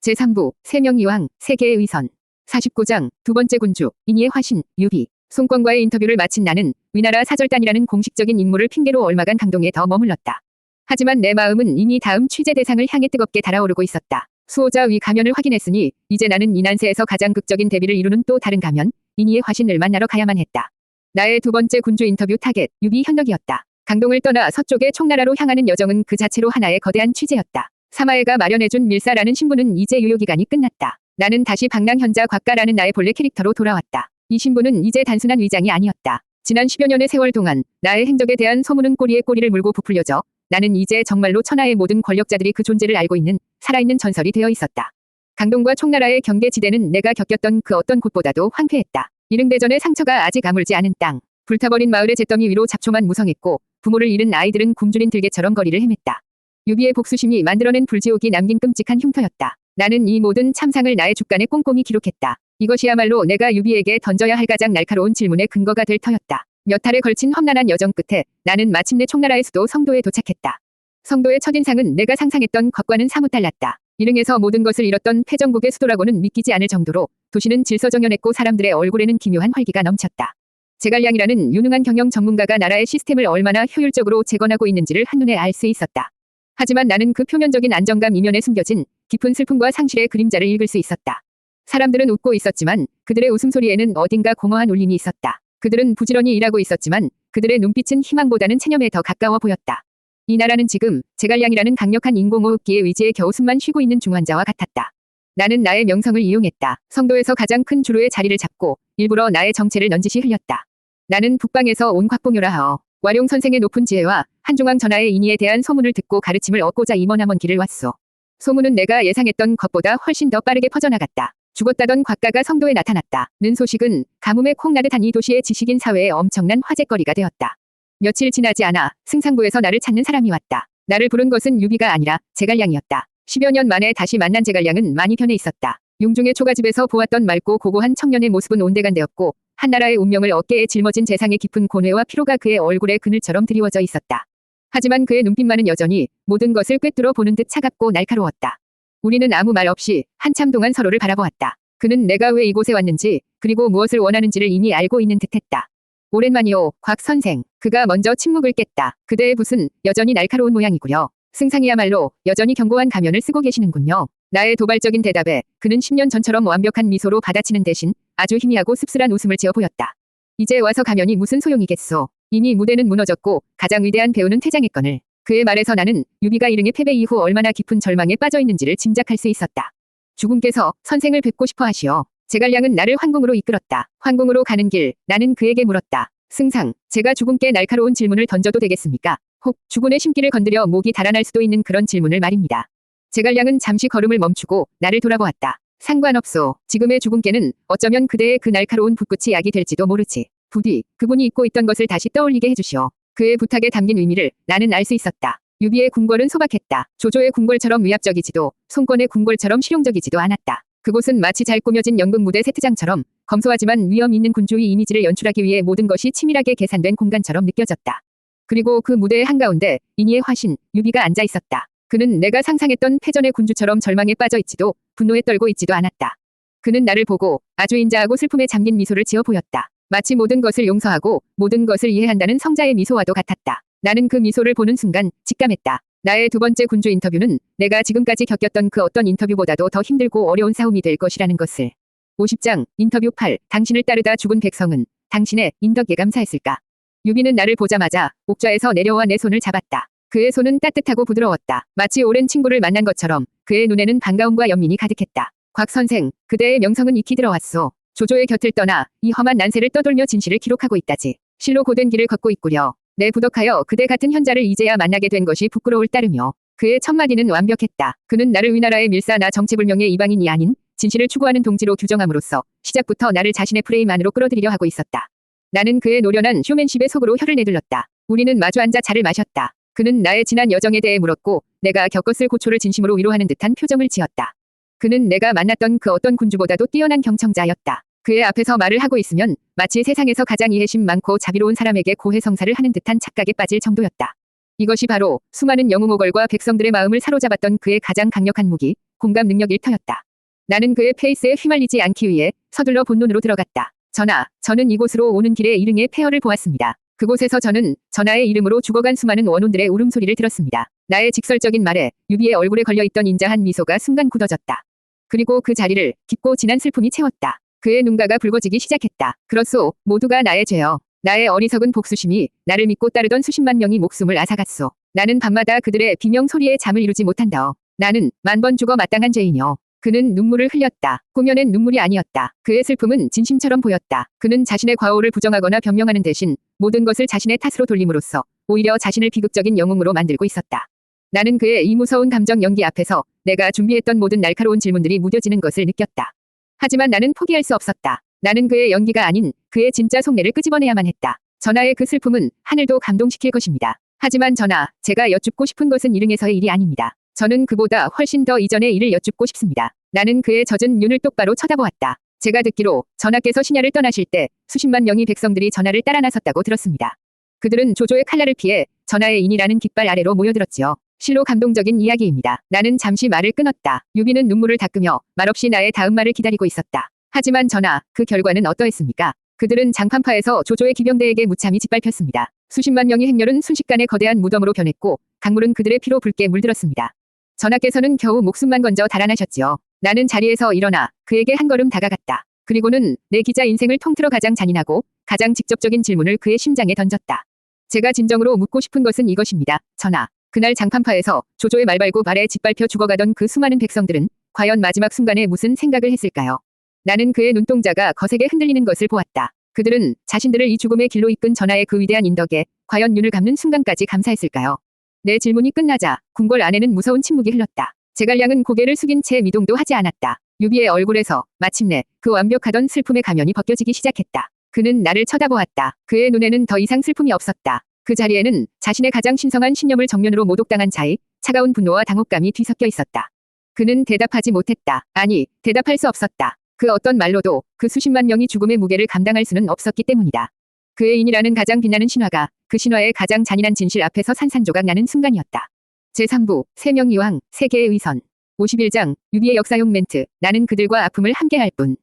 제3부 세명이왕 세계의 의선 49장 두 번째 군주 인이의 화신 유비 송권과의 인터뷰를 마친 나는 위나라 사절단이라는 공식적인 임무를 핑계로 얼마간 강동에 더 머물렀다. 하지만 내 마음은 이미 다음 취재 대상을 향해 뜨겁게 달아오르고 있었다. 수호자 위 가면을 확인했으니 이제 나는 이 난세에서 가장 극적인 대비를 이루는 또 다른 가면 인이의 화신을 만나러 가야만 했다. 나의 두 번째 군주 인터뷰 타겟 유비 현덕이었다. 강동을 떠나 서쪽의 총나라로 향하는 여정은 그 자체로 하나의 거대한 취재였다. 사마에가 마련해준 밀사라는 신분은 이제 유효기간이 끝났다. 나는 다시 방랑현자 곽가라는 나의 본래 캐릭터로 돌아왔다. 이 신분은 이제 단순한 위장이 아니었다. 지난 10여 년의 세월 동안 나의 행적에 대한 소문은 꼬리에 꼬리를 물고 부풀려져 나는 이제 정말로 천하의 모든 권력자들이 그 존재를 알고 있는 살아있는 전설이 되어 있었다. 강동과 총나라의 경계지대는 내가 겪었던 그 어떤 곳보다도 황폐했다. 일릉대전의 상처가 아직 아물지 않은 땅. 불타버린 마을의 잿더미 위로 잡초만 무성했고 부모를 잃은 아이들은 굶주린 들개처럼 거리를 헤맸다. 유비의 복수심이 만들어낸 불지옥이 남긴 끔찍한 흉터였다. 나는 이 모든 참상을 나의 주간에 꼼꼼히 기록했다. 이것이야말로 내가 유비에게 던져야 할 가장 날카로운 질문의 근거가 될 터였다. 몇 달에 걸친 험난한 여정 끝에 나는 마침내 총나라의 수도 성도에 도착했다. 성도의 첫인상은 내가 상상했던 것과는 사뭇 달랐다. 일릉에서 모든 것을 잃었던 패전국의 수도라고는 믿기지 않을 정도로 도시는 질서정연했고 사람들의 얼굴에는 기묘한 활기가 넘쳤다. 제갈량이라는 유능한 경영 전문가가 나라의 시스템을 얼마나 효율적으로 재건하고 있는지를 한눈에 알 수 있었다. 하지만 나는 그 표면적인 안정감 이면에 숨겨진 깊은 슬픔과 상실의 그림자를 읽을 수 있었다. 사람들은 웃고 있었지만 그들의 웃음소리에는 어딘가 공허한 울림이 있었다. 그들은 부지런히 일하고 있었지만 그들의 눈빛은 희망보다는 체념에 더 가까워 보였다. 이 나라는 지금 제갈량이라는 강력한 인공호흡기의 의지에 겨우 숨만 쉬고 있는 중환자와 같았다. 나는 나의 명성을 이용했다. 성도에서 가장 큰 주루의 자리를 잡고 일부러 나의 정체를 넌지시 흘렸다. 나는 북방에서 온 곽봉요라 하어 와룡 선생의 높은 지혜와 한중왕 전하의 인의에 대한 소문을 듣고 가르침을 얻고자 이 머나먼 길을 왔소. 소문은 내가 예상했던 것보다 훨씬 더 빠르게 퍼져나갔다. 죽었다던 곽가가 성도에 나타났다는 소식은 가뭄에 콩 나듯한 이 도시의 지식인 사회에 엄청난 화제거리가 되었다. 며칠 지나지 않아 승상부에서 나를 찾는 사람이 왔다. 나를 부른 것은 유비가 아니라 제갈량이었다. 10여 년 만에 다시 만난 제갈량은 많이 변해 있었다. 용중의 초가집에서 보았던 맑고 고고한 청년의 모습은 온데간데없고 한나라의 운명을 어깨에 짊어진 재상의 깊은 고뇌와 피로가 그의 얼굴에 그늘처럼 드리워져 있었다. 하지만 그의 눈빛만은 여전히 모든 것을 꿰뚫어 보는 듯 차갑고 날카로웠다. 우리는 아무 말 없이 한참 동안 서로를 바라보았다. 그는 내가 왜 이곳에 왔는지 그리고 무엇을 원하는지를 이미 알고 있는 듯했다. 오랜만이오, 곽 선생. 그가 먼저 침묵을 깼다. 그대의 붓은 여전히 날카로운 모양이고요. 승상이야말로 여전히 견고한 가면을 쓰고 계시는군요. 나의 도발적인 대답에 그는 10년 전처럼 완벽한 미소로 받아치는 대신 아주 희미하고 씁쓸한 웃음을 지어 보였다. 이제 와서 가면이 무슨 소용이겠소. 이미 무대는 무너졌고 가장 위대한 배우는 퇴장했거늘. 그의 말에서 나는 유비가 일릉의 패배 이후 얼마나 깊은 절망에 빠져 있는지를 짐작할 수 있었다. 주군께서 선생을 뵙고 싶어 하시오. 제갈량은 나를 황궁으로 이끌었다. 황궁으로 가는 길 나는 그에게 물었다. 승상, 제가 주군께 날카로운 질문을 던져도 되겠습니까? 혹 주군의 심기를 건드려 목이 달아날 수도 있는 그런 질문을 말입니다. 제갈량은 잠시 걸음을 멈추고 나를 돌아보았다. 상관없소. 지금의 주군께는 어쩌면 그대의 그 날카로운 붓끝이 약이 될지도 모르지. 부디 그분이 잊고 있던 것을 다시 떠올리게 해주시오. 그의 부탁에 담긴 의미를 나는 알 수 있었다. 유비의 궁궐은 소박했다. 조조의 궁궐처럼 위압적이지도 송권의 궁궐처럼 실용적이지도 않았다. 그곳은 마치 잘 꾸며진 연극 무대 세트장처럼 검소하지만 위험 있는 군주의 이미지를 연출하기 위해 모든 것이 치밀하게 계산된 공간처럼 느껴졌다. 그리고 그 무대의 한가운데 인이의 화신 유비가 앉아 있었다. 그는 내가 상상했던 패전의 군주처럼 절망에 빠져 있지도 분노에 떨고 있지도 않았다. 그는 나를 보고 아주 인자하고 슬픔에 잠긴 미소를 지어 보였다. 마치 모든 것을 용서하고 모든 것을 이해한다는 성자의 미소와도 같았다. 나는 그 미소를 보는 순간 직감했다. 나의 두 번째 군주 인터뷰는 내가 지금까지 겪었던 그 어떤 인터뷰보다도 더 힘들고 어려운 싸움이 될 것이라는 것을. 50장 인터뷰 8 당신을 따르다 죽은 백성은 당신의 인덕에 감사했을까? 유비는 나를 보자마자 옥좌에서 내려와 내 손을 잡았다. 그의 손은 따뜻하고 부드러웠다. 마치 오랜 친구를 만난 것처럼 그의 눈에는 반가움과 연민이 가득했다. 곽 선생, 그대의 명성은 익히 들어왔소. 조조의 곁을 떠나 이 험한 난세를 떠돌며 진실을 기록하고 있다지. 실로 고된 길을 걷고 있구려. 내 부덕하여 그대 같은 현자를 이제야 만나게 된 것이 부끄러울 따르며 그의 첫마디는 완벽했다. 그는 나를 위나라의 밀사 나 정체불명의 이방인이 아닌 진실을 추구하는 동지로 규정함으로써 시작부터 나를 자신의 프레임 안으로 끌어들이려 하고 있었다. 나는 그의 노련한 쇼맨십에 속으로 혀를 내둘렀다. 우리는 마주 앉아 차를 마셨다. 그는 나의 지난 여정에 대해 물었고 내가 겪었을 고초를 진심으로 위로하는 듯한 표정을 지었다. 그는 내가 만났던 그 어떤 군주보다도 뛰어난 경청자였다. 그의 앞에서 말을 하고 있으면 마치 세상에서 가장 이해심 많고 자비로운 사람에게 고해성사를 하는 듯한 착각에 빠질 정도였다. 이것이 바로 수많은 영웅오걸과 백성들의 마음을 사로잡았던 그의 가장 강력한 무기, 공감 능력 일터였다. 나는 그의 페이스에 휘말리지 않기 위해 서둘러 본론으로 들어갔다. 전하, 저는 이곳으로 오는 길에 일흥의 폐허를 보았습니다. 그곳에서 저는 전하의 이름으로 죽어간 수많은 원혼들의 울음소리를 들었습니다. 나의 직설적인 말에 유비의 얼굴에 걸려있던 인자한 미소가 순간 굳어졌다. 그리고 그 자리를 깊고 진한 슬픔이 채웠다. 그의 눈가가 붉어지기 시작했다. 그렇소, 모두가 나의 죄여. 나의 어리석은 복수심이 나를 믿고 따르던 수십만 명이 목숨을 앗아갔소. 나는 밤마다 그들의 비명 소리에 잠을 이루지 못한다어. 나는 만번 죽어 마땅한 죄이뇨. 그는 눈물을 흘렸다. 꾸며낸 눈물이 아니었다. 그의 슬픔은 진심처럼 보였다. 그는 자신의 과오를 부정하거나 변명하는 대신 모든 것을 자신의 탓으로 돌림으로써 오히려 자신을 비극적인 영웅으로 만들고 있었다. 나는 그의 이 무서운 감정 연기 앞에서 내가 준비했던 모든 날카로운 질문들이 무뎌지는 것을 느꼈다. 하지만 나는 포기할 수 없었다. 나는 그의 연기가 아닌 그의 진짜 속내를 끄집어내야만 했다. 전하의 그 슬픔은 하늘도 감동시킬 것입니다. 하지만 전하, 제가 여쭙고 싶은 것은 일흥에서의 일이 아닙니다. 저는 그보다 훨씬 더 이전의 일을 여쭙고 싶습니다. 나는 그의 젖은 눈을 똑바로 쳐다보았다. 제가 듣기로 전하께서 신야를 떠나실 때 수십만 명의 백성들이 전하를 따라 나섰다고 들었습니다. 그들은 조조의 칼날을 피해 전하의 인이라는 깃발 아래로 모여들었지요. 실로 감동적인 이야기입니다. 나는 잠시 말을 끊었다. 유비는 눈물을 닦으며 말없이 나의 다음 말을 기다리고 있었다. 하지만 전하, 그 결과는 어떠했습니까? 그들은 장판파에서 조조의 기병대에게 무참히 짓밟혔습니다. 수십만 명의 행렬은 순식간에 거대한 무덤으로 변했고 강물은 그들의 피로 붉게 물들었습니다. 전하께서는 겨우 목숨만 건져 달아나셨지요. 나는 자리에서 일어나 그에게 한 걸음 다가갔다. 그리고는 내 기자 인생을 통틀어 가장 잔인하고 가장 직접적인 질문을 그의 심장에 던졌다. 제가 진정으로 묻고 싶은 것은 이것입니다. 전하, 그날 장판파에서 조조의 말발굽 아래 짓밟혀 죽어가던 그 수많은 백성들은 과연 마지막 순간에 무슨 생각을 했을까요? 나는 그의 눈동자가 거세게 흔들리는 것을 보았다. 그들은 자신들을 이 죽음의 길로 이끈 전하의 그 위대한 인덕에 과연 눈을 감는 순간까지 감사했을까요? 내 질문이 끝나자 궁궐 안에는 무서운 침묵이 흘렀다. 제갈량은 고개를 숙인 채 미동도 하지 않았다. 유비의 얼굴에서 마침내 그 완벽하던 슬픔의 가면이 벗겨지기 시작했다. 그는 나를 쳐다보았다. 그의 눈에는 더 이상 슬픔이 없었다. 그 자리에는 자신의 가장 신성한 신념을 정면으로 모독당한 자의 차가운 분노와 당혹감이 뒤섞여 있었다. 그는 대답하지 못했다. 아니, 대답할 수 없었다. 그 어떤 말로도 그 수십만 명이 죽음의 무게를 감당할 수는 없었기 때문이다. 그의 인이라는 가장 빛나는 신화가 그 신화의 가장 잔인한 진실 앞에서 산산조각 나는 순간이었다. 제3부 세명이왕 세계의 위선 51장 유비의 역사용 멘트. 나는 그들과 아픔을 함께할 뿐.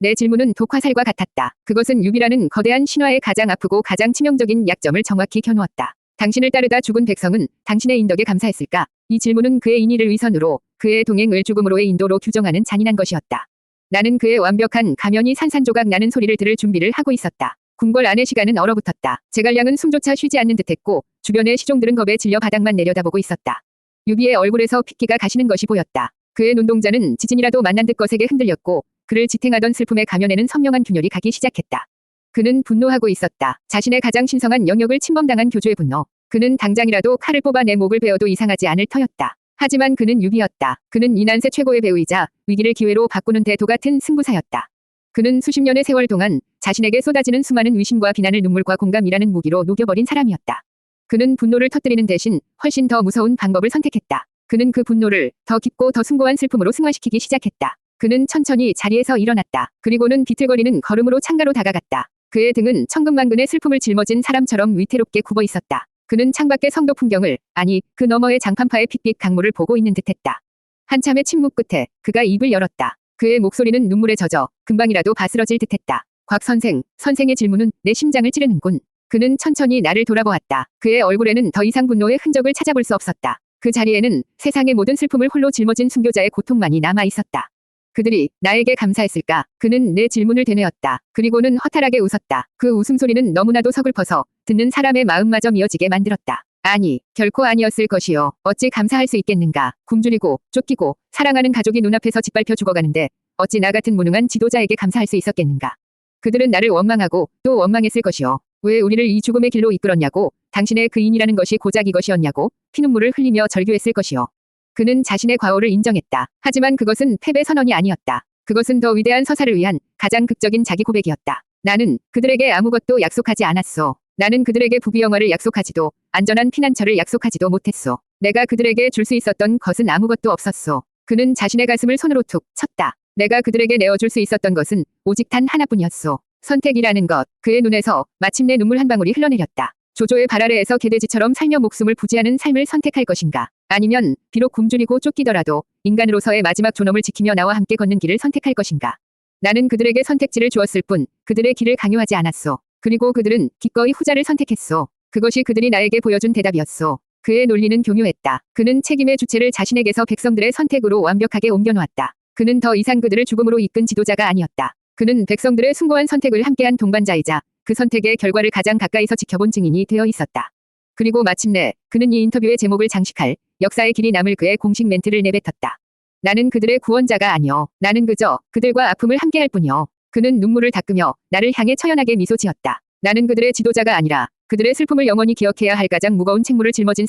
내 질문은 독화살과 같았다. 그것은 유비라는 거대한 신화의 가장 아프고 가장 치명적인 약점을 정확히 겨누었다. 당신을 따르다 죽은 백성은 당신의 인덕에 감사했을까? 이 질문은 그의 인의를 위선으로, 그의 동행을 죽음으로의 인도로 규정하는 잔인한 것이었다. 나는 그의 완벽한 가면이 산산조각 나는 소리를 들을 준비를 하고 있었다. 궁궐 안의 시간은 얼어붙었다. 제갈량은 숨조차 쉬지 않는 듯했고 주변의 시종들은 겁에 질려 바닥만 내려다보고 있었다. 유비의 얼굴에서 핏기가 가시는 것이 보였다. 그의 눈동자는 지진이라도 만난 듯 거세게 흔들렸고 그를 지탱하던 슬픔의 가면에는 선명한 균열이 가기 시작했다. 그는 분노하고 있었다. 자신의 가장 신성한 영역을 침범당한 교조의 분노. 그는 당장이라도 칼을 뽑아 내 목을 베어도 이상하지 않을 터였다. 하지만 그는 유비였다. 그는 이난세 최고의 배우이자 위기를 기회로 바꾸는 대도 같은 승부사였다. 그는 수십 년의 세월 동안 자신에게 쏟아지는 수많은 위심과 비난을 눈물과 공감이라는 무기로 녹여버린 사람이었다. 그는 분노를 터뜨리는 대신 훨씬 더 무서운 방법을 선택했다. 그는 그 분노를 더 깊고 더 숭고한 슬픔으로 승화시키기 시작했다. 그는 천천히 자리에서 일어났다. 그리고는 비틀거리는 걸음으로 창가로 다가갔다. 그의 등은 천근만근의 슬픔을 짊어진 사람처럼 위태롭게 굽어 있었다. 그는 창밖의 성도 풍경을, 아니 그 너머의 장판파의 핏빛 강물을 보고 있는 듯했다. 한참의 침묵 끝에 그가 입을 열었다. 그의 목소리는 눈물에 젖어 금방이라도 바스러질 듯했다. 곽 선생, 선생의 질문은 내 심장을 찌르는군. 그는 천천히 나를 돌아보았다. 그의 얼굴에는 더 이상 분노의 흔적을 찾아볼 수 없었다. 그 자리에는 세상의 모든 슬픔을 홀로 짊어진 순교자의 고통만이 남아 있었다. 그들이 나에게 감사했을까? 그는 내 질문을 되뇌었다. 그리고는 허탈하게 웃었다. 그 웃음소리는 너무나도 서글퍼서 듣는 사람의 마음마저 미어지게 만들었다. 아니, 결코 아니었을 것이요. 어찌 감사할 수 있겠는가. 굶주리고 쫓기고 사랑하는 가족이 눈앞에서 짓밟혀 죽어가는데 어찌 나 같은 무능한 지도자에게 감사할 수 있었겠는가. 그들은 나를 원망하고 또 원망했을 것이요. 왜 우리를 이 죽음의 길로 이끌었냐고, 당신의 그 인이라는 것이 고작 이것이었냐고 피눈물을 흘리며 절규했을 것이요. 그는 자신의 과오를 인정했다. 하지만 그것은 패배 선언이 아니었다. 그것은 더 위대한 서사를 위한 가장 극적인 자기 고백이었다. 나는 그들에게 아무것도 약속하지 않았소. 나는 그들에게 부귀영화를 약속하지도 안전한 피난처를 약속하지도 못했소. 내가 그들에게 줄 수 있었던 것은 아무것도 없었소. 그는 자신의 가슴을 손으로 툭 쳤다. 내가 그들에게 내어줄 수 있었던 것은 오직 단 하나뿐이었소. 선택이라는 것. 그의 눈에서 마침내 눈물 한 방울이 흘러내렸다. 조조의 발 아래에서 개돼지처럼 살며 목숨을 부지하는 삶을 선택할 것인가? 아니면 비록 굶주리고 쫓기더라도 인간으로서의 마지막 존엄을 지키며 나와 함께 걷는 길을 선택할 것인가? 나는 그들에게 선택지를 주었을 뿐 그들의 길을 강요하지 않았소. 그리고 그들은 기꺼이 후자를 선택했소. 그것이 그들이 나에게 보여준 대답이었소. 그의 논리는 교묘했다. 그는 책임의 주체를 자신에게서 백성들의 선택으로 완벽하게 옮겨놓았다. 그는 더 이상 그들을 죽음으로 이끈 지도자가 아니었다. 그는 백성들의 숭고한 선택을 함께한 동반자이자 그 선택의 결과를 가장 가까이서 지켜본 증인이 되어 있었다. 그리고 마침내 그는 이 인터뷰의 제목을 장식할 역사의 길이 남을 그의 공식 멘트를 내뱉었다. 나는 그들의 구원자가 아니오. 나는 그저 그들과 아픔을 함께할 뿐이오. 그는 눈물을 닦으며 나를 향해 처연하게 미소 지었다. 나는 그들의 지도자가 아니라 그들의 슬픔을 영원히 기억해야 할 가장 무거운 책무를 짊어진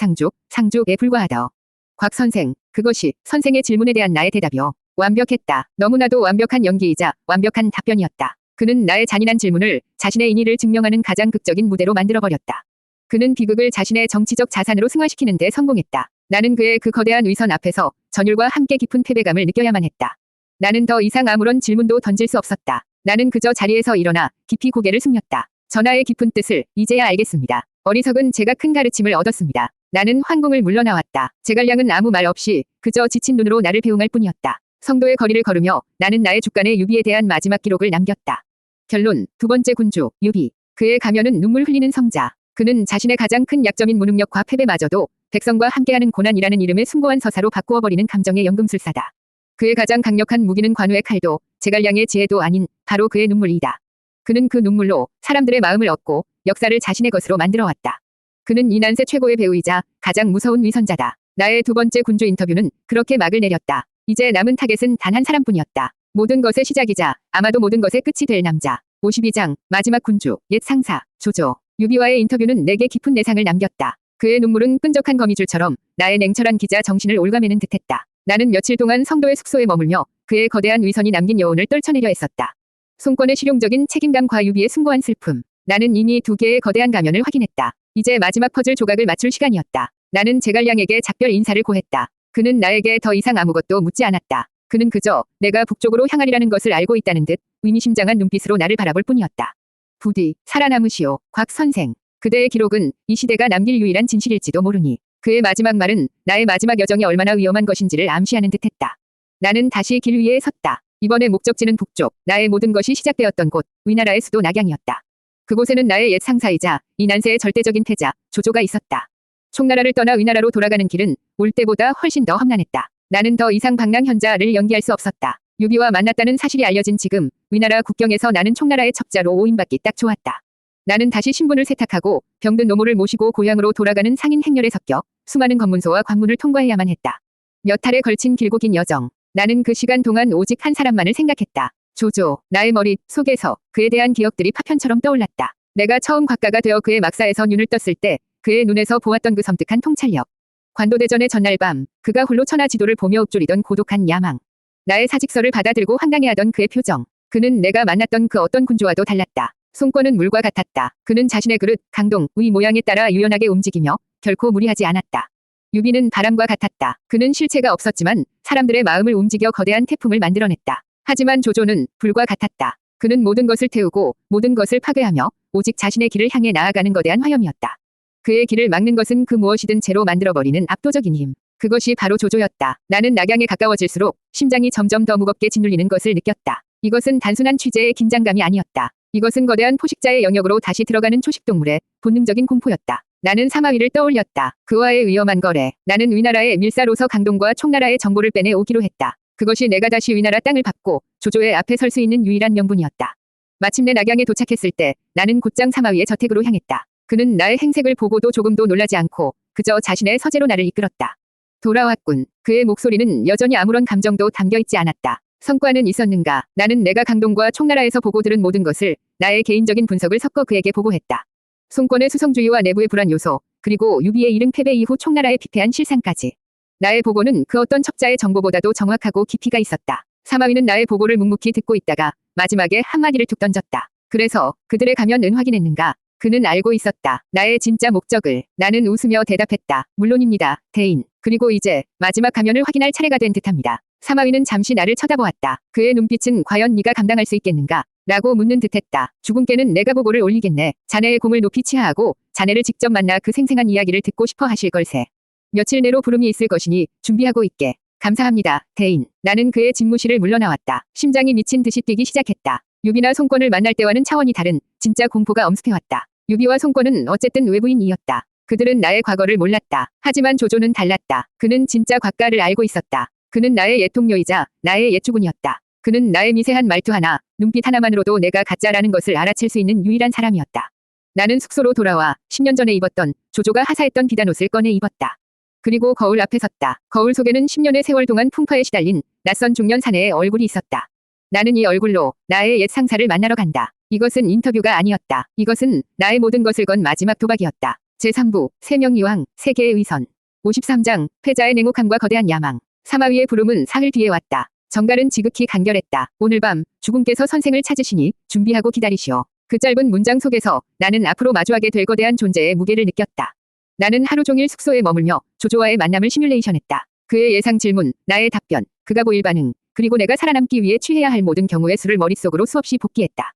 상주에 불과하다오. 곽 선생, 그것이 선생의 질문에 대한 나의 대답이오. 완벽했다. 너무나도 완벽한 연기이자 완벽한 답변이었다. 그는 나의 잔인한 질문을 자신의 인의를 증명하는 가장 극적인 무대로 만들어버렸다. 그는 비극을 자신의 정치적 자산으로 승화시키는 데 성공했다. 나는 그의 그 거대한 위선 앞에서 전율과 함께 깊은 패배감을 느껴야만 했다. 나는 더 이상 아무런 질문도 던질 수 없었다. 나는 그저 자리에서 일어나 깊이 고개를 숙였다. 전하의 깊은 뜻을 이제야 알겠습니다. 어리석은 제가 큰 가르침을 얻었습니다. 나는 황궁을 물러나왔다. 제갈량은 아무 말 없이 그저 지친 눈으로 나를 배웅할 뿐이었다. 성도의 거리를 걸으며 나는 나의 주간의 유비에 대한 마지막 기록을 남겼다. 결론, 두 번째 군주, 유비. 그의 가면은 눈물 흘리는 성자. 그는 자신의 가장 큰 약점인 무능력과 패배마저도 백성과 함께하는 고난이라는 이름의 숭고한 서사로 바꾸어버리는 감정의 연금술사다. 그의 가장 강력한 무기는 관우의 칼도 제갈량의 지혜도 아닌 바로 그의 눈물이다. 그는 그 눈물로 사람들의 마음을 얻고 역사를 자신의 것으로 만들어왔다. 그는 이 난세 최고의 배우이자 가장 무서운 위선자다. 나의 두 번째 군주 인터뷰는 그렇게 막을 내렸다. 이제 남은 타겟은 단 한 사람뿐이었다. 모든 것의 시작이자 아마도 모든 것의 끝이 될 남자. 52장 마지막 군주 옛 상사 조조. 유비와의 인터뷰는 내게 깊은 내상을 남겼다. 그의 눈물은 끈적한 거미줄처럼 나의 냉철한 기자 정신을 올가매는 듯했다. 나는 며칠 동안 성도의 숙소에 머물며 그의 거대한 위선이 남긴 여운을 떨쳐내려 했었다. 송권의 실용적인 책임감과 유비의 숭고한 슬픔. 나는 이미 두 개의 거대한 가면을 확인했다. 이제 마지막 퍼즐 조각을 맞출 시간이었다. 나는 제갈량에게 작별 인사를 고했다. 그는 나에게 더 이상 아무것도 묻지 않았다. 그는 그저 내가 북쪽으로 향하리라는 것을 알고 있다는 듯 의미심장한 눈빛으로 나를 바라볼 뿐이었다. 부디 살아남으시오, 곽 선생. 그대의 기록은 이 시대가 남길 유일한 진실일지도 모르니. 그의 마지막 말은 나의 마지막 여정이 얼마나 위험한 것인지를 암시하는 듯했다. 나는 다시 길 위에 섰다. 이번의 목적지는 북쪽, 나의 모든 것이 시작되었던 곳, 위나라의 수도 낙양이었다. 그곳에는 나의 옛 상사이자 이 난세의 절대적인 패자, 조조가 있었다. 총나라를 떠나 위나라로 돌아가는 길은 올 때보다 훨씬 더 험난했다. 나는 더 이상 방랑현자를 연기할 수 없었다. 유비와 만났다는 사실이 알려진 지금 위나라 국경에서 나는 총나라의 첩자로 오인받기 딱 좋았다. 나는 다시 신분을 세탁하고 병든 노모를 모시고 고향으로 돌아가는 상인 행렬에 섞여 수많은 검문소와 관문을 통과해야만 했다. 몇 달에 걸친 길고 긴 여정. 나는 그 시간 동안 오직 한 사람만을 생각했다. 조조. 나의 머릿 속에서 그에 대한 기억들이 파편처럼 떠올랐다. 내가 처음 곽가가 되어 그의 막사에서 눈을 떴을 때 그의 눈에서 보았던 그 섬뜩한 통찰력. 관도대전의 전날 밤 그가 홀로 천하 지도를 보며 읊조리던 고독한 야망. 나의 사직서를 받아들고 황당해하던 그의 표정. 그는 내가 만났던 그 어떤 군주와도 달랐다. 송권은 물과 같았다. 그는 자신의 그릇, 강동, 의 모양에 따라 유연하게 움직이며 결코 무리하지 않았다. 유비는 바람과 같았다. 그는 실체가 없었지만 사람들의 마음을 움직여 거대한 태풍을 만들어냈다. 하지만 조조는 불과 같았다. 그는 모든 것을 태우고 모든 것을 파괴하며 오직 자신의 길을 향해 나아가는 거대한 화염이었다. 그의 길을 막는 것은 그 무엇이든 채로 만들어버리는 압도적인 힘. 그것이 바로 조조였다. 나는 낙양에 가까워질수록 심장이 점점 더 무겁게 짓눌리는 것을 느꼈다. 이것은 단순한 취재의 긴장감이 아니었다. 이것은 거대한 포식자의 영역으로 다시 들어가는 초식동물의 본능적인 공포였다. 나는 사마위를 떠올렸다. 그와의 위험한 거래. 나는 위나라의 밀사로서 강동과 총나라의 정보를 빼내 오기로 했다. 그것이 내가 다시 위나라 땅을 밟고 조조의 앞에 설 수 있는 유일한 명분이었다. 마침내 낙양에 도착했을 때 나는 곧장 사마위의 저택으로 향했다. 그는 나의 행색을 보고도 조금도 놀라지 않고 그저 자신의 서재로 나를 이끌었다. 돌아왔군. 그의 목소리는 여전히 아무런 감정도 담겨있지 않았다. 성과는 있었는가? 나는 내가 강동과 총나라에서 보고 들은 모든 것을 나의 개인적인 분석을 섞어 그에게 보고했다. 송권의 수성주의와 내부의 불안 요소, 그리고 유비의 이른 패배 이후 총나라의 피폐한 실상까지. 나의 보고는 그 어떤 첩자의 정보보다도 정확하고 깊이가 있었다. 사마위는 나의 보고를 묵묵히 듣고 있다가 마지막에 한마디를 툭 던졌다. 그래서 그들의 가면은 확인했는가? 그는 알고 있었다. 나의 진짜 목적을. 나는 웃으며 대답했다. 물론입니다, 대인. 그리고 이제 마지막 가면을 확인할 차례가 된 듯합니다. 사마위는 잠시 나를 쳐다보았다. 그의 눈빛은 과연 네가 감당할 수 있겠는가? 라고 묻는 듯했다. 주군께는 내가 보고를 올리겠네. 자네의 공을 높이 치하하고 자네를 직접 만나 그 생생한 이야기를 듣고 싶어 하실 걸세. 며칠 내로 부름이 있을 것이니 준비하고 있게. 감사합니다, 대인. 나는 그의 집무실을 물러나왔다. 심장이 미친 듯이 뛰기 시작했다. 유비나 송권을 만날 때와는 차원이 다른 진짜 공포가 엄습해왔다. 유비와 송권은 어쨌든 외부인이었다. 그들은 나의 과거를 몰랐다. 하지만 조조는 달랐다. 그는 진짜 곽가를 알고 있었다. 그는 나의 옛 동료이자 나의 옛 주군이었다. 그는 나의 미세한 말투 하나, 눈빛 하나만으로도 내가 가짜라는 것을 알아챌 수 있는 유일한 사람이었다. 나는 숙소로 돌아와 10년 전에 입었던 조조가 하사했던 비단옷을 꺼내 입었다. 그리고 거울 앞에 섰다. 거울 속에는 10년의 세월 동안 풍파에 시달린 낯선 중년 사내의 얼굴이 있었다. 나는 이 얼굴로 나의 옛 상사를 만나러 간다. 이것은 인터뷰가 아니었다. 이것은 나의 모든 것을 건 마지막 도박이었다. 제3부, 세명이왕, 세계의 위선. 53장, 패자의 냉혹함과 거대한 야망. 사마위의 부름은 사흘 뒤에 왔다. 정갈은 지극히 간결했다. 오늘 밤 주군께서 선생을 찾으시니 준비하고 기다리시오. 그 짧은 문장 속에서 나는 앞으로 마주하게 될 거대한 존재의 무게를 느꼈다. 나는 하루 종일 숙소에 머물며 조조와의 만남을 시뮬레이션했다. 그의 예상 질문, 나의 답변, 그가 보일 반응, 그리고 내가 살아남기 위해 취해야 할 모든 경우의 수를 머릿속으로 수없이 복기했다.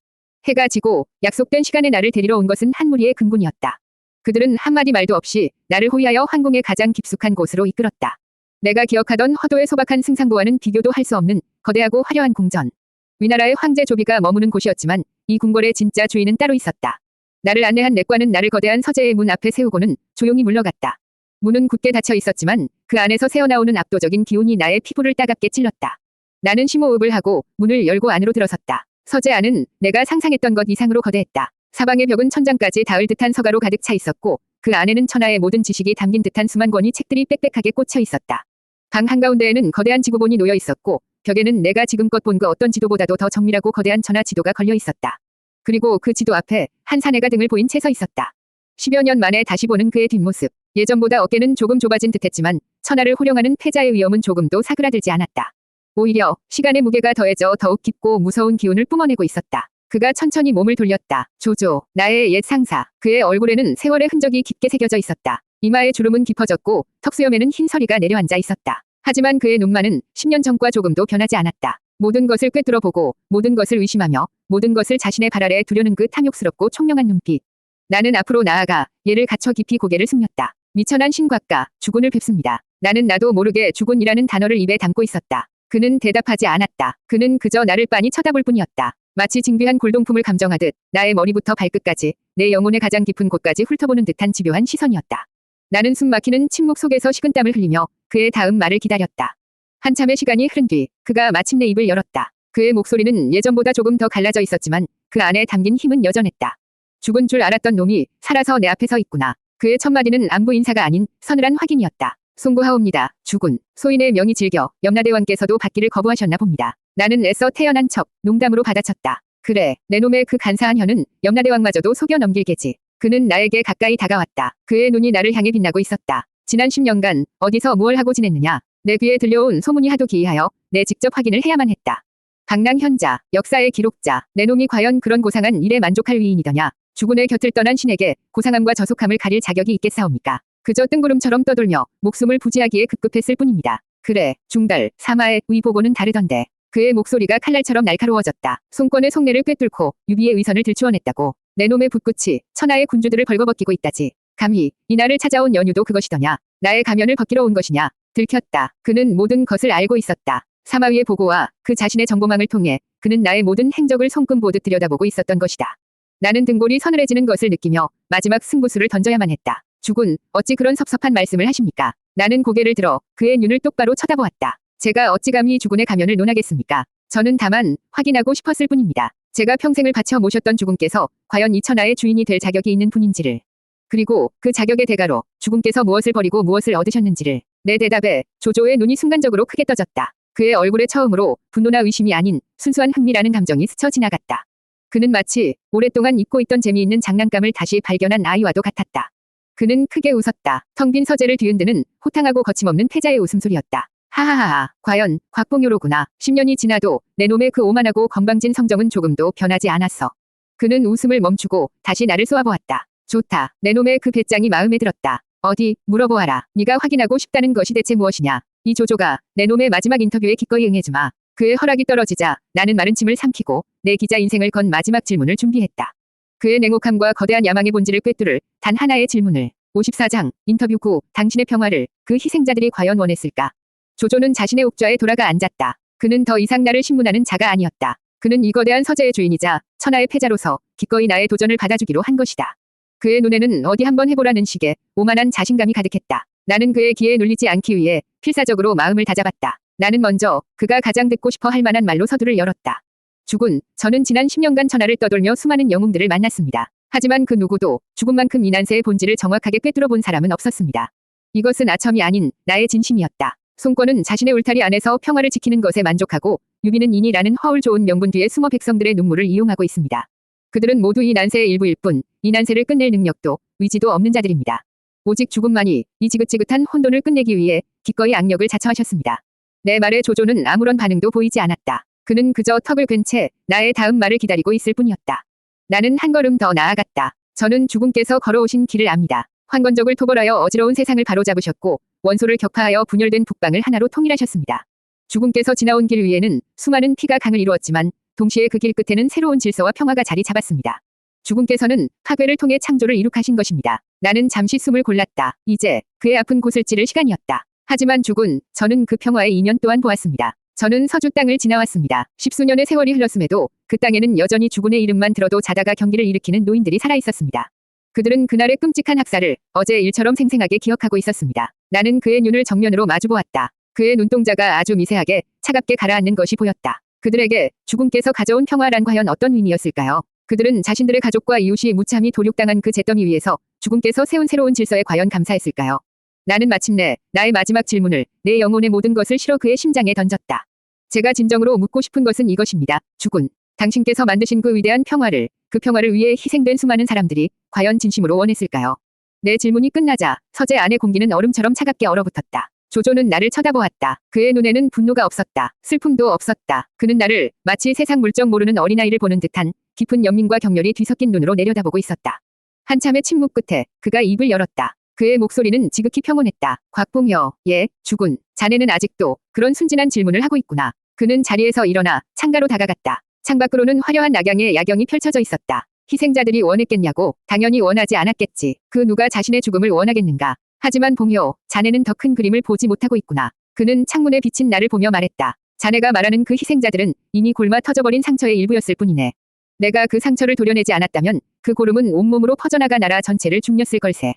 해가 지고 약속된 시간에 나를 데리러 온 것은 한 무리의 금군이었다. 그들은 한마디 말도 없이 나를 호위하여 황궁의 가장 깊숙한 곳으로 이끌었다. 내가 기억하던 허도의 소박한 승상보와는 비교도 할 수 없는 거대하고 화려한 궁전. 위나라의 황제 조비가 머무는 곳이었지만 이 궁궐의 진짜 주인은 따로 있었다. 나를 안내한 내과는 나를 거대한 서재의 문 앞에 세우고는 조용히 물러갔다. 문은 굳게 닫혀 있었지만 그 안에서 새어나오는 압도적인 기운이 나의 피부를 따갑게 찔렀다. 나는 심호흡을 하고 문을 열고 안으로 들어섰다. 서재 안은 내가 상상했던 것 이상으로 거대했다. 사방의 벽은 천장까지 닿을 듯한 서가로 가득 차 있었고 그 안에는 천하의 모든 지식이 담긴 듯한 수만 권의 책들이 빽빽하게 꽂혀 있었다. 방 한가운데에는 거대한 지구본이 놓여 있었고 벽에는 내가 지금껏 본 그 어떤 지도보다도 더 정밀하고 거대한 천하 지도가 걸려 있었다. 그리고 그 지도 앞에 한 사내가 등을 보인 채 서 있었다. 10여 년 만에 다시 보는 그의 뒷모습. 예전보다 어깨는 조금 좁아진 듯했지만 천하를 호령하는 패자의 위엄은 조금도 사그라들지 않았다. 오히려 시간의 무게가 더해져 더욱 깊고 무서운 기운을 뿜어내고 있었다. 그가 천천히 몸을 돌렸다. 조조, 나의 옛 상사. 그의 얼굴에는 세월의 흔적이 깊게 새겨져 있었다. 이마의 주름은 깊어졌고 턱수염에는 흰 서리가 내려앉아 있었다. 하지만 그의 눈만은 10년 전과 조금도 변하지 않았다. 모든 것을 꿰뚫어보고 모든 것을 의심하며 모든 것을 자신의 발 아래에 두려는 그 탐욕스럽고 총명한 눈빛. 나는 앞으로 나아가 얘를 갖춰 깊이 고개를 숙였다. 미천한 신곽가, 주군을 뵙습니다. 나는 나도 모르게 주군이라는 단어를 입에 담고 있었다. 그는 대답하지 않았다. 그는 그저 나를 빤히 쳐다볼 뿐이었다. 마치 징비한 골동품을 감정하듯 나의 머리부터 발끝까지 내 영혼의 가장 깊은 곳까지 훑어보는 듯한 집요한 시선이었다. 나는 숨막히는 침묵 속에서 식은땀을 흘리며 그의 다음 말을 기다렸다. 한참의 시간이 흐른 뒤 그가 마침내 입을 열었다. 그의 목소리는 예전보다 조금 더 갈라져 있었지만 그 안에 담긴 힘은 여전했다. 죽은 줄 알았던 놈이 살아서 내 앞에 서 있구나. 그의 첫마디는 안부 인사가 아닌 서늘한 확인이었다. 송구하옵니다. 주군. 소인의 명이 즐겨 염라대왕께서도 받기를 거부하셨나 봅니다. 나는 애써 태연한 척 농담으로 받아쳤다. 그래, 내 놈의 그 간사한 혀는 염라대왕마저도 속여 넘길 게지. 그는 나에게 가까이 다가왔다. 그의 눈이 나를 향해 빛나고 있었다. 지난 10년간 어디서 무얼 하고 지냈느냐. 내 귀에 들려온 소문이 하도 기이하여 내 직접 확인을 해야만 했다. 방랑현자, 역사의 기록자, 내 놈이 과연 그런 고상한 일에 만족할 위인이더냐. 주군의 곁을 떠난 신에게 고상함과 저속함을 가릴 자격이 있겠사옵니까. 그저 뜬구름처럼 떠돌며 목숨을 부지하기에 급급했을 뿐입니다. 그래, 중달, 사마의 위보고는 다르던데. 그의 목소리가 칼날처럼 날카로워졌다. 송권의 속내를 꿰뚫고 유비의 의선을 들추어냈다고. 내 놈의 붓끝이 천하의 군주들을 벌거벗기고 있다지. 감히 이날을 찾아온 연유도 그것이더냐. 나의 가면을 벗기러 온 것이냐. 들켰다. 그는 모든 것을 알고 있었다. 사마위의 보고와 그 자신의 정보망을 통해 그는 나의 모든 행적을 손금 보듯 들여다보고 있었던 것이다. 나는 등골이 서늘해지는 것을 느끼며 마지막 승부수를 던져야만 했다. 주군, 어찌 그런 섭섭한 말씀을 하십니까? 나는 고개를 들어 그의 눈을 똑바로 쳐다보았다. 제가 어찌 감히 주군의 가면을 논하겠습니까? 저는 다만 확인하고 싶었을 뿐입니다. 제가 평생을 바쳐 모셨던 주군께서 과연 이 천하의 주인이 될 자격이 있는 분인지를. 그리고 그 자격의 대가로 주군께서 무엇을 버리고 무엇을 얻으셨는지를. 내 대답에 조조의 눈이 순간적으로 크게 떠졌다. 그의 얼굴에 처음으로 분노나 의심이 아닌 순수한 흥미라는 감정이 스쳐 지나갔다. 그는 마치 오랫동안 잊고 있던 재미있는 장난감을 다시 발견한 아이와도 같았다. 그는 크게 웃었다. 텅 빈 서재를 뒤흔드는 호탕하고 거침없는 패자의 웃음소리였다. 하하하하, 과연 곽봉요로구나. 10년이 지나도 내 놈의 그 오만하고 건방진 성정은 조금도 변하지 않았어. 그는 웃음을 멈추고 다시 나를 쏘아보았다. 좋다. 내 놈의 그 배짱이 마음에 들었다. 어디 물어보아라. 네가 확인하고 싶다는 것이 대체 무엇이냐. 이 조조가 내 놈의 마지막 인터뷰에 기꺼이 응해주마. 그의 허락이 떨어지자 나는 마른 침을 삼키고 내 기자 인생을 건 마지막 질문을 준비했다. 그의 냉혹함과 거대한 야망의 본질을 꿰뚫을 단 하나의 질문을. 54장 인터뷰 9. 당신의 평화를 그 희생자들이 과연 원했을까? 조조는 자신의 옥좌에 돌아가 앉았다. 그는 더 이상 나를 신문하는 자가 아니었다. 그는 이 거대한 서재의 주인이자 천하의 패자로서 기꺼이 나의 도전을 받아주기로 한 것이다. 그의 눈에는 어디 한번 해보라는 식의 오만한 자신감이 가득했다. 나는 그의 기회에 눌리지 않기 위해 필사적으로 마음을 다잡았다. 나는 먼저 그가 가장 듣고 싶어 할 만한 말로 서두를 열었다. 주군, 저는 지난 10년간 천하를 떠돌며 수많은 영웅들을 만났습니다. 하지만 그 누구도 죽음만큼 이 난세의 본질을 정확하게 꿰뚫어 본 사람은 없었습니다. 이것은 아첨이 아닌 나의 진심이었다. 송권은 자신의 울타리 안에서 평화를 지키는 것에 만족하고 유비는 인이라는 허울 좋은 명분 뒤에 숨어 백성들의 눈물을 이용하고 있습니다. 그들은 모두 이 난세의 일부일 뿐 이 난세를 끝낼 능력도 의지도 없는 자들입니다. 오직 죽음만이 이 지긋지긋한 혼돈을 끝내기 위해 기꺼이 악력을 자처하셨습니다. 내 말에 조조는 아무런 반응도 보이지 않았다. 그는 그저 턱을 괸 채 나의 다음 말을 기다리고 있을 뿐이었다. 나는 한 걸음 더 나아갔다. 저는 주군께서 걸어오신 길을 압니다. 황건적을 토벌하여 어지러운 세상을 바로잡으셨고 원소를 격파하여 분열된 북방을 하나로 통일하셨습니다. 주군께서 지나온 길 위에는 수많은 피가 강을 이루었지만 동시에 그 길 끝에는 새로운 질서와 평화가 자리 잡았습니다. 주군께서는 파괴를 통해 창조를 이룩하신 것입니다. 나는 잠시 숨을 골랐다. 이제 그의 아픈 곳을 찌를 시간이었다. 하지만 주군, 저는 그 평화의 이면 또한 보았습니다. 저는 서주 땅을 지나왔습니다. 십수년의 세월이 흘렀음에도 그 땅에는 여전히 주군의 이름만 들어도 자다가 경기를 일으키는 노인들이 살아있었습니다. 그들은 그날의 끔찍한 학살을 어제 일처럼 생생하게 기억하고 있었습니다. 나는 그의 눈을 정면으로 마주보았다. 그의 눈동자가 아주 미세하게 차갑게 가라앉는 것이 보였다. 그들에게 주군께서 가져온 평화란 과연 어떤 의미였을까요? 그들은 자신들의 가족과 이웃이 무참히 도륙당한 그 잿더미 위에서 주군께서 세운 새로운 질서에 과연 감사했을까요? 나는 마침내 나의 마지막 질문을 내 영혼의 모든 것을 실어 그의 심장에 던졌다. 제가 진정으로 묻고 싶은 것은 이것입니다. 주군, 당신께서 만드신 그 위대한 평화를, 그 평화를 위해 희생된 수많은 사람들이 과연 진심으로 원했을까요? 내 질문이 끝나자 서재 안의 공기는 얼음처럼 차갑게 얼어붙었다. 조조는 나를 쳐다보았다. 그의 눈에는 분노가 없었다. 슬픔도 없었다. 그는 나를 마치 세상 물정 모르는 어린아이를 보는 듯한 깊은 연민과 격렬이 뒤섞인 눈으로 내려다보고 있었다. 한참의 침묵 끝에 그가 입을 열었다. 그의 목소리는 지극히 평온했다. 곽봉여, 예, 주군, 자네는 아직도 그런 순진한 질문을 하고 있구나. 그는 자리에서 일어나 창가로 다가갔다. 창밖으로는 화려한 낙양의 야경이 펼쳐져 있었다. 희생자들이 원했겠냐고? 당연히 원하지 않았겠지. 그 누가 자신의 죽음을 원하겠는가? 하지만 봉요, 자네는 더 큰 그림을 보지 못하고 있구나. 그는 창문에 비친 나를 보며 말했다. 자네가 말하는 그 희생자들은 이미 골마 터져버린 상처의 일부였을 뿐이네. 내가 그 상처를 도려내지 않았다면 그 고름은 온몸으로 퍼져나가 나라 전체를 죽였을 걸세.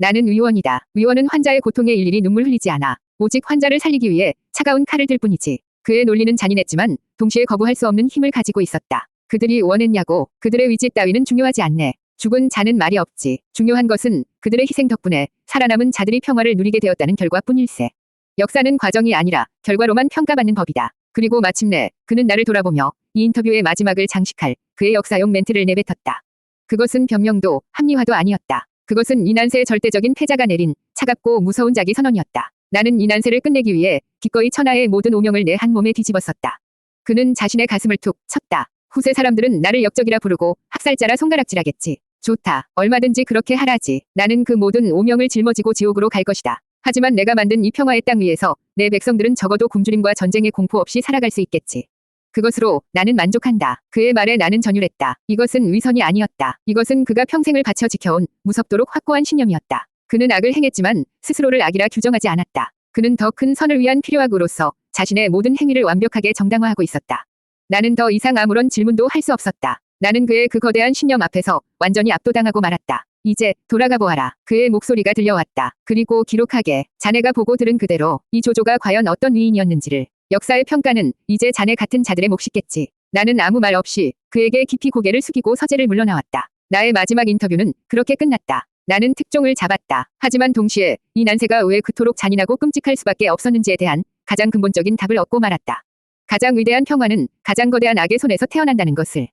나는 의원이다. 의원은 환자의 고통에 일일이 눈물 흘리지 않아. 오직 환자를 살리기 위해 차가운 칼을 들 뿐이지. 그의 논리는 잔인했지만 동시에 거부할 수 없는 힘을 가지고 있었다. 그들이 원했냐고? 그들의 의지 따위는 중요하지 않네. 죽은 자는 말이 없지. 중요한 것은 그들의 희생 덕분에 살아남은 자들이 평화를 누리게 되었다는 결과뿐일세. 역사는 과정이 아니라 결과로만 평가받는 법이다. 그리고 마침내 그는 나를 돌아보며 이 인터뷰의 마지막을 장식할 그의 역사용 멘트를 내뱉었다. 그것은 변명도 합리화도 아니었다. 그것은 이 난세의 절대적인 패자가 내린 차갑고 무서운 자기 선언이었다. 나는 이 난세를 끝내기 위해 기꺼이 천하의 모든 오명을 내 한 몸에 뒤집었었다. 그는 자신의 가슴을 툭 쳤다. 후세 사람들은 나를 역적이라 부르고 학살자라 손가락질하겠지. 좋다. 얼마든지 그렇게 하라지. 나는 그 모든 오명을 짊어지고 지옥으로 갈 것이다. 하지만 내가 만든 이 평화의 땅 위에서 내 백성들은 적어도 굶주림과 전쟁의 공포 없이 살아갈 수 있겠지. 그것으로 나는 만족한다. 그의 말에 나는 전율했다. 이것은 위선이 아니었다. 이것은 그가 평생을 바쳐 지켜온 무섭도록 확고한 신념이었다. 그는 악을 행했지만 스스로를 악이라 규정하지 않았다. 그는 더 큰 선을 위한 필요악으로서 자신의 모든 행위를 완벽하게 정당화하고 있었다. 나는 더 이상 아무런 질문도 할 수 없었다. 나는 그의 그 거대한 신념 앞에서 완전히 압도당하고 말았다. 이제 돌아가 보아라. 그의 목소리가 들려왔다. 그리고 기록하게. 자네가 보고 들은 그대로 이 조조가 과연 어떤 위인이었는지를. 역사의 평가는 이제 자네 같은 자들의 몫이겠지. 나는 아무 말 없이 그에게 깊이 고개를 숙이고 서재를 물러나왔다. 나의 마지막 인터뷰는 그렇게 끝났다. 나는 특종을 잡았다. 하지만 동시에 이 난세가 왜 그토록 잔인하고 끔찍할 수밖에 없었는지에 대한 가장 근본적인 답을 얻고 말았다. 가장 위대한 평화는 가장 거대한 악의 손에서 태어난다는 것을.